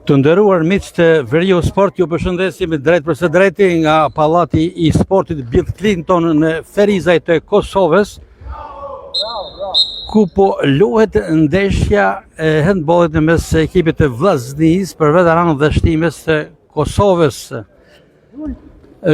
Të nderuar miq të Veriu Sport, ju përshëndesim drejt për së drejti nga Pallati i Sportit Bill Clinton në Ferizaj të Kosovës, ku po luhet ndeshja e handbollit në mes ekipit të Vllaznisë për veteranë dhe shtimes të Kosovës.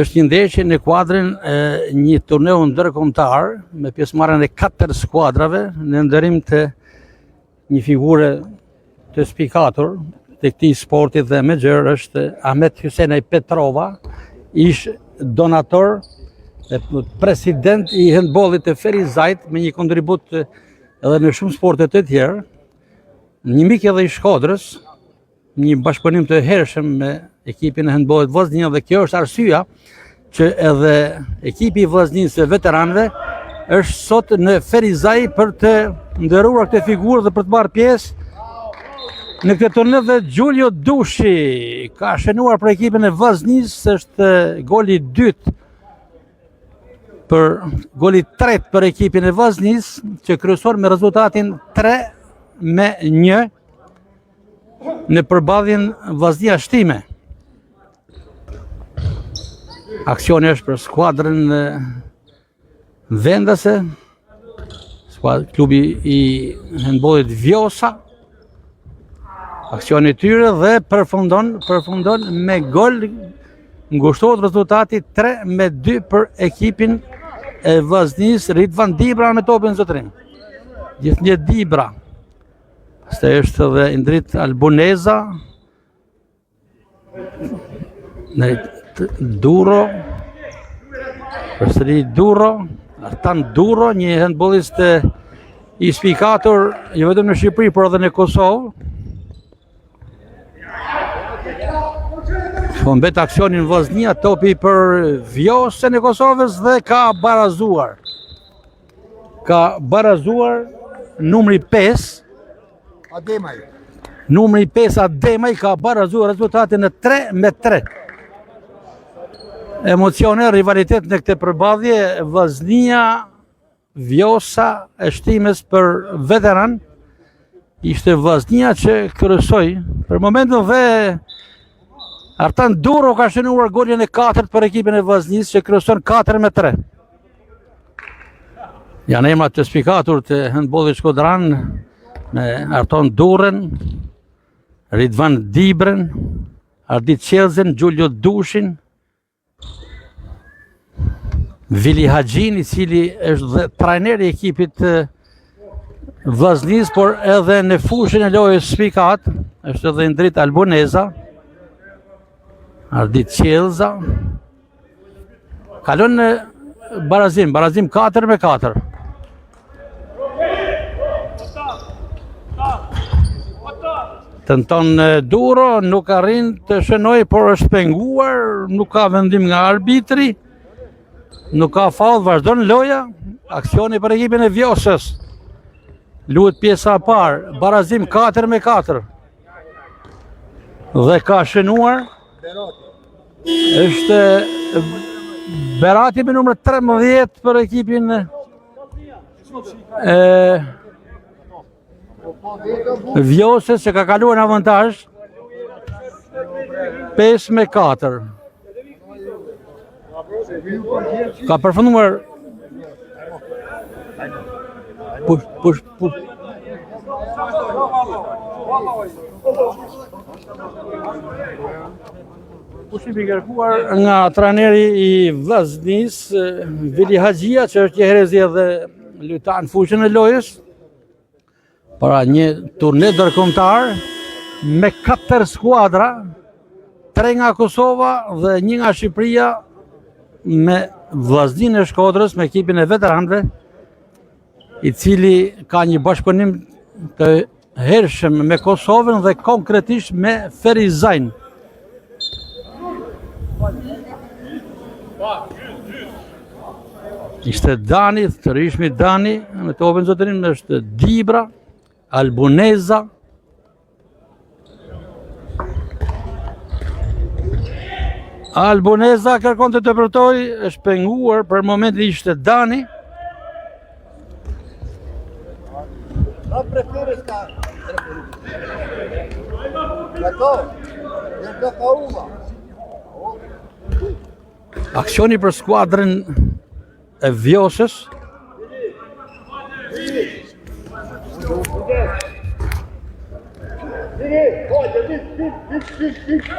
Është një ndeshje në kuadrin e një turneu ndërkombëtar me pjesëmarrjen e 4 skuadrave në nderim të një figure të spikatur të këtij sporti dhe menaxher është Ahmet Hysenaj Petrova, ish donator dhe president i handbollit të Ferizajt me një kontribut edhe në shumë sporte të tjerë, një mik edhe i Shkodrës, një bashkëpunim të hershëm me ekipin e handbollit Vllaznia dhe kjo është arsyeja që edhe ekipi i Vllaznisë së veteranëve është sot në Ferizaj për të nderuar këtë figurë dhe për të marrë pjesë në këtë turneu. Dhe Gjulio Dushi ka shënuar për ekipin e Vllaznisë, është goli 2 për goli 3 për ekipin e Vllaznisë, që kryeson me rezultatin 3-1 në përballjen Vllaznia Shtime. Aksioni është për skuadrën vendase, klubi i handbollit Vjosa. Aksioni i tyre dhe përfundon me gol, ngushtohet rezultati 3-2 për ekipin e Vllaznisë. Ridvan Dibra me topin zotrim. Gjithnjë Dibra. Pastaj është edhe Indrit Albuneza. Duro. Përsëri Duro, Artan Duro, një handbollist i spikatur jo vetëm në Shqipëri, por edhe në Kosovë. Mbet aksionin Vllaznia, topi për Vjosën e Kosovës dhe ka barazuar. Numri 5 Ademaj. Numri 5 Ademaj ka barazuar rezultatin në 3-3. Emocione, rivalitet në këtë përballje, Vllaznia Vjosa e shtimes për veteran. Ishte Vllaznia që kryesoi për momentin dhe Artan Duro ka shënuar golin e 4 për ekipin e Vllaznisë që kryeson 4-3. Janë emrat të spikatur të handbollit shkodran me Artan Duren, Ridvan Dibren, Ardit Qelzen, Gjulio Dushin, Vili Haxhin, i cili është dhe trajneri i ekipit Vllaznisë, por edhe në fushën e lojës spikat është edhe Indrit Albuneza, Ardit Qelza. Kalon në barazim 4-4. Tenton Duro, nuk arrin të shënoj, por është penguar, nuk ka vendim nga arbitri, nuk ka faull, vazhdon loja. Aksioni për ekipin e Vjosës. Luhet pjesa e parë, barazim 4-4. Dhe ka shënuar është Berati me numër 13 për ekipin Vjosës, që ka kaluar në avantazh 5-4. Ka përfunduar push. Pushimi i kërkuar nga trajneri i Vllaznisë, Vili Haxhia, që është një herëzi edhe lojtar në fushën e lojës. Para një turne ndërkombëtar me 4 skuadra, 3 nga Kosova dhe 1 nga Shqipëria, me Vllazninë e Shkodrës, me ekipin e veteranëve, i cili ka një bashkëpunim të hershëm me Kosovën dhe konkretisht me Ferizajn. Ishte Dani, të rishmi Dani, me topin zotërin është Dibra, Albuneza, Albuneza kërkon të përtoj, është penguar, për momentin ishte Dani. A preferiš ka? Kako? Jer ka uma. Aksioni për skuadrën e Vjosës.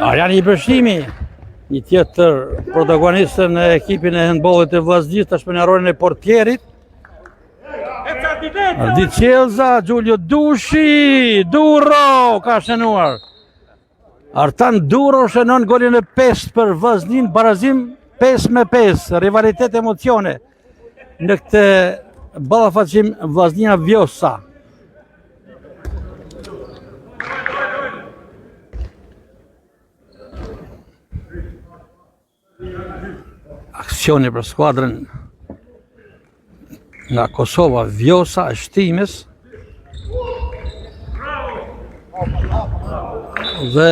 Arjan Ibrahimi, një tjetër protagonistën e ekipin e handbollit të Vllaznisë, tashmë në rolin e portierit. Ardi Qelza, Gjulio Dushi, Duro ka shënuar. Artan Duro shënon golin e 5 për Vllaznin, barazim 5-5, rivalitet emocione në këtë ballafaqim Vllaznia Vjosa. Aksioni për skuadrën nga Kosova, Vjosa, e shtimes. Dhe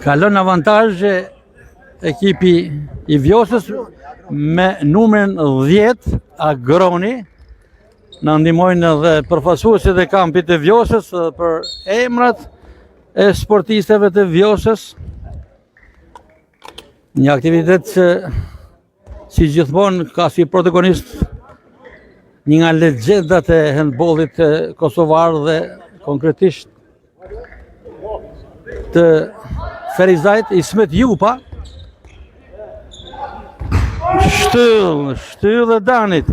kalon avantazhe ekipi i Vjosës me numrin 10, Agroni. Në ndihmojnë edhe përfaqësuesit e kampit të Vjosës për emrat e sportistëve të Vjosës. Një aktivitet që si gjithmonë ka si protagonist një nga legjendat e handbollit kosovar dhe konkretisht të Ferizajt, Ismet Jupa. Shtyll e Danit.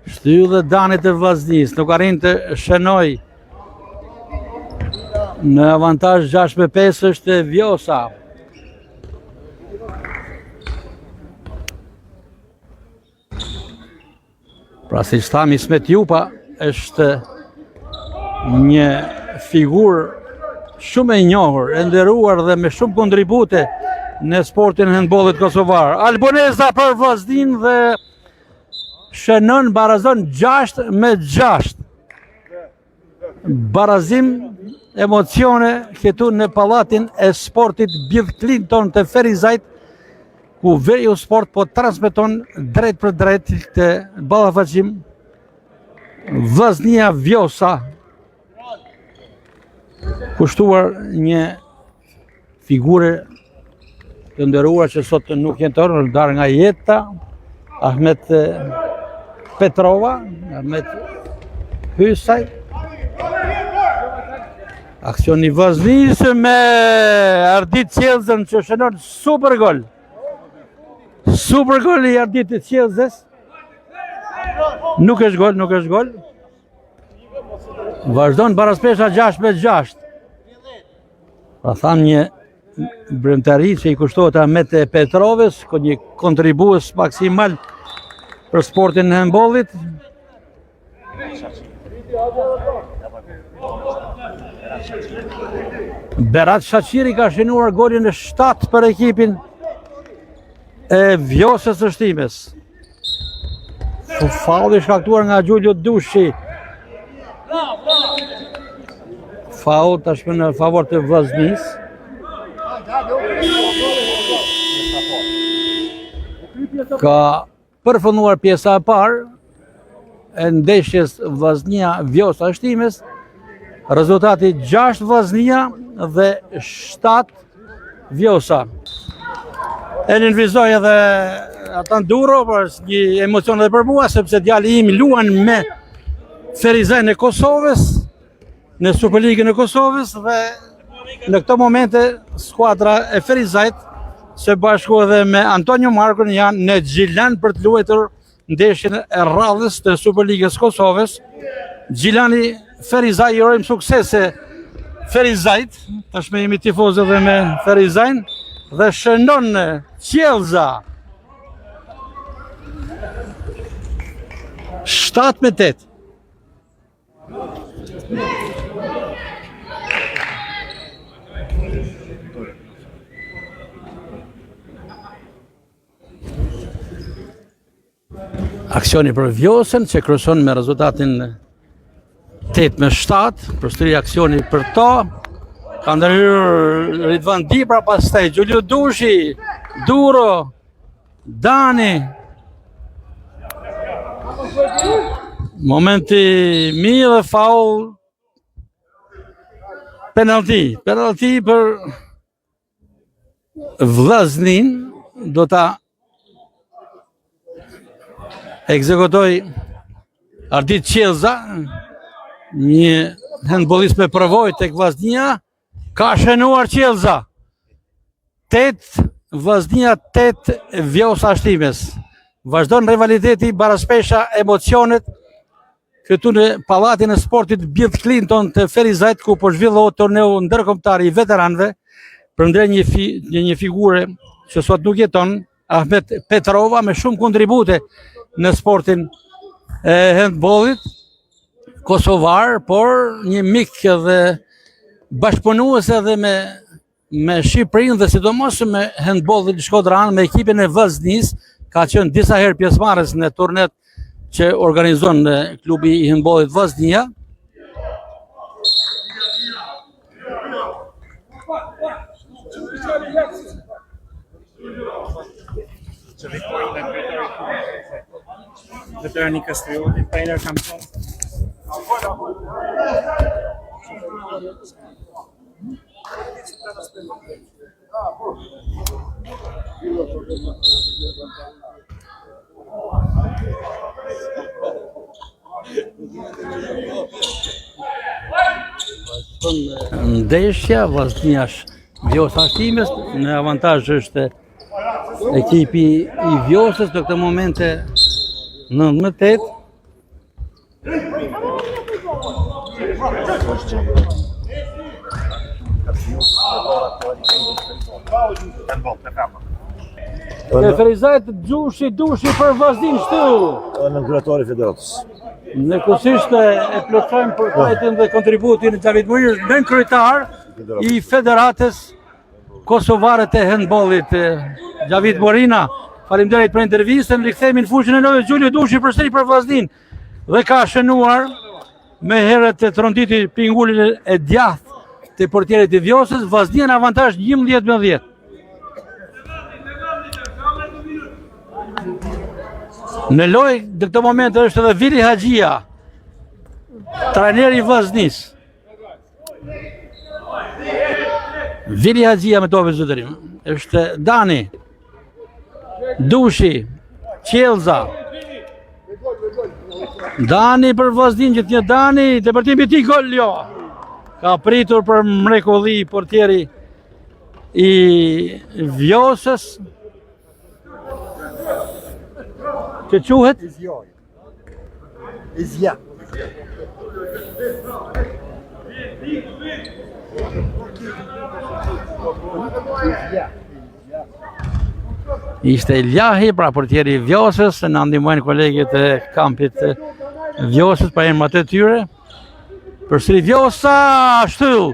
Shtyll e Danit e Vllaznisë, nuk arrin të shënoj. Në avantazh 6-5 është Vjosa. Pra si që thamë, Ismet Jupa është një figurë shumë e njohur, e nderuar dhe me shumë kontribute në sportin e handbollit kosovar. Alboneza për Vllaznin dhe shënon barazon 6-6. Barazim emocione këtu në pallatin e sportit Bill Clinton të Ferizajt, ku Veriu Sport po transmeton drejt për drejt të ballafaqim Vllaznia Vjosa, kushtuar një figure të nderuar që sot nuk jeton, dar nga jeta, Ahmet Petrova, Ahmet Hysaj. Aksioni Vllaznisë me Ardit Qelzën që shënon super gol. Super gol i Ardit Qelzës. Nuk është gol. Vazhdon baraspesha 6-6. Pra tham një brëmtari që i kushtohet Ahmet Petrovës, një kontribues maksimal për sportin e handbollit. Berat Shaqiri ka shënuar golin e 7 për ekipin e Vjosës së Shtimes. Faulli shkaktuar nga Gjulio Dushi. Faul tashmë në favor të Vllaznisë. Ka përfunduar pjesa e parë e ndeshjes Vllaznia Vjosa Shtimes. Rezultati 6 Vllaznia dhe 7 Vjosa. E nënvizoj edhe Atan Duro, për një emocion dhe për mua, sepse djali im luan me Ferizajn e Kosovës, në Superligën e Kosovës, dhe në këto momente skuadra e Ferizajt se bashku edhe me Antonio Markun janë në Gjilan për të luajtur ndeshjen e radhës të Superligës Kosovës. Gjilani Ferizaj i urojmë suksese Ferizajt, tashmë jemi tifozë edhe me Ferizajn, dhe shënon Qelza 7-8. Aksioni për Vjosën që kryeson me rezultatin 8-7, përsëri aksioni për to. Ka ndërhyrë Ridvan Dibra, pastaj Gjulio Dushi, Duro, Dani. Momenti mirë dhe faul. Penalti për Vllaznin, do ta ekzekutoj Ardit Qelza, një handbollist me përvojë tek Vllaznia, ka shënuar Qelza. 8 Vllaznia, 8 Vjosa Shtimes. Vazhdon rivaliteti, baraspesha, emocionet këtu në pallatin e sportit Bill Clinton të Ferizajt, ku po zhvillohet torneu ndërkombëtar i veteranëve, përndër një figure që sot nuk jeton, Ahmet Petrova, me shumë kontribute në sportin e handbollit kosovar, por një mik dhe bashkëpunues edhe me Shqipërinë dhe sidomos me handbollit shkodran, me ekipin e Vllaznis, ka qenë disa herë pjesëmarrës në turnet që organizon në klubi i handbollit Vllaznia. Veterani Kastrioti, trajner kampion. Ndeshja Vllazniash Vjosa Shtimes, në avantazh është ekipi i Vjosës në këtë momente 19-8. Ferizajt dushi për Vllaznin shtyll. Në kryetari i federatës. Ne kusisht e plotësojmë për fajtin dhe kontributin e Xhavit Murinës, nën kryetar i Federatës Kosovare të handbollit, Xhavit Murina. Faleminderit për intervistën, rikthehemi në fushën e 9. Xhulio dushi përsëri për Vllaznin dhe ka shënuar me herët e tronditi pingulin e djathtë të portierit të Vjosës. Vllaznia në avantazh 11-10. Në lojë në këtë moment është edhe Vili Haxhia, trajneri i Vllaznis. Vili Haxhia me topin zotërim. Është Dani, Dushi, Qelza. Dani për Vllaznin, gjithnjë Dani, depërtimi i tij gol jo. Ka pritur për mrekulli portieri i Vjosës. Që quhet? Izja. Ishte Iljahi, pra portieri i Vjosës, në ndihmojnë kolegët e kampit Vjosës pa emrat e tyre. Përsëri Vjosa shtyll.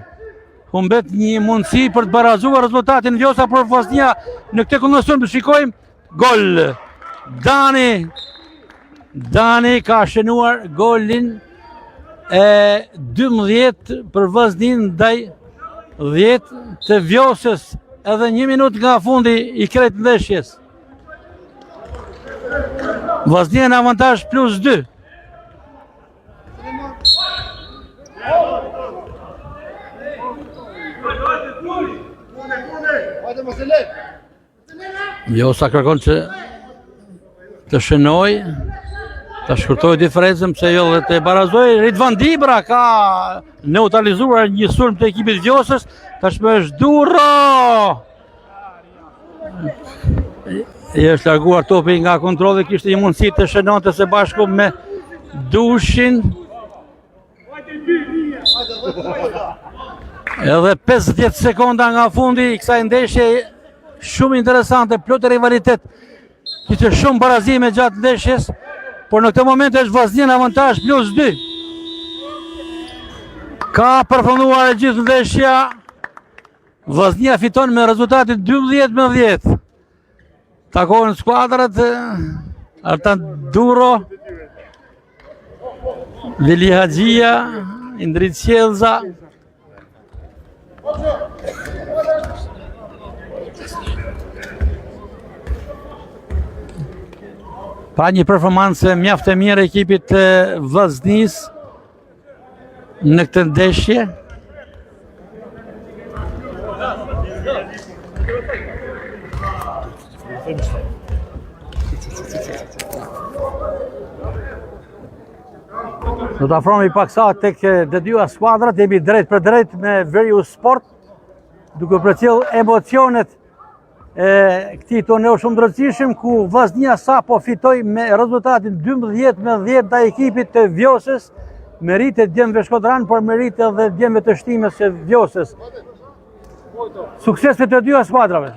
Humbet një mundësi për të barazuar rezultatin Vjosa për Vllaznia në këtë kundërshtim. Të shikojmë gol. Dani ka shënuar golin e 12 për Vllaznin ndaj 10 të Vjosës, edhe 1 minutë nga fundi i krejt ndeshjes. Vllaznia në avantazh +2. Vjosa kërkon që të shënoj, të shkurtoj diferencën, pse jo dhe të barazoj. Ridvan Dibra ka neutralizuar një sulm të ekipit Vjosës. Tashmë është Durro. I është larguar topi nga kontrolli, kishte një mundësi të shënonte së bashku me Dushin. Edhe 50 sekonda nga fundi i kësaj ndeshje shumë interesante, plot rivalitet. Kishte shumë barazime gjatë ndeshjes, por në këtë moment është Vllaznia në avantazh +2. Ka përfunduar e gjithë ndeshja. Vllaznia fiton me rezultatin 12-10. Takohen skuadrat Artan Durro, Vili Haxhia, Indrit Qelza. Pra një performancë mjaft e mirë e ekipit të Vllaznisë në këtë ndeshje. Do të afrohemi paksa tek të dyja skuadrat, jemi drejt për drejt me Verius Sport, duke përcjell emocionet e këtij turneu shumë të rëndësishëm ku Vllaznia sapo fitoi me rezultatin 12-10 ndaj ekipit të Vjosës, merite djemve shkodran, por merite edhe djemve të shtimës së Vjosës. Sukses të dyja skuadrave.